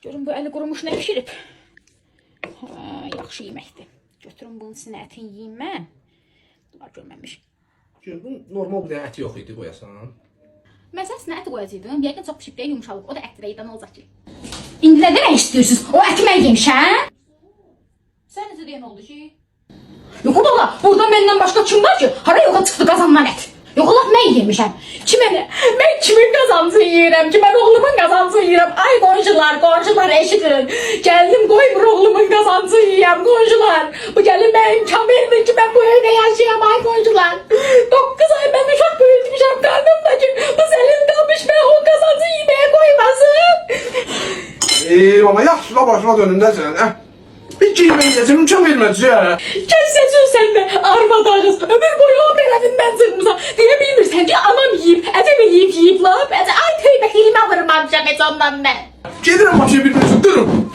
Görün bu əli qurumuş nə pişirib. Yaxşı yeməkdir. Götürün bunun içine ətini yiyeyim mən. Bunlar görməmiş. Gördün, normal bir dənə əti yox idi qoyasan. Mən səsinə əti qoyacaqdım. Yəqin çox pişib deyə yumuşalıb. O da ətli də yedən olacaq ki. İndi nə demək istiyorsunuz? O əti mən yemişəm. Sən necə deyən oldu ki? Yox ola, burada məndən başqa kim var ki? Hara yoxa çıxdı qazandan ət? Yox ola, mən yemişəm. Mən kimin qazancını yeyirəm ki? Mən oğlumun qazancını yeyirəm. Ay qonşular eşidin. Gəldim qoymur oğlumun qazancını yeyəm qonşular. Bu gəlin mən imkan vermir ki, mən bu evdə yaşayam ay qonşular. 9 ay mən uşaq böyütmüşəm qarnımdakı. Bu elin qalmış mən o qazancı yeməyə qoymasın. Valla yaxşı, başına dönündəsən, hə? Bir giymək yiyəcəm, imkan verməz ya. Kes seçin sen de arvad ağız. Ömür boyu o belənin mən zırmıza. Deyə bilmirsən ki, anam yiyib, ədəm yiyib la. Ay tövbə, hilmi alırım amcam heç ondan mən. Gedirəm maşını bir-birini durun.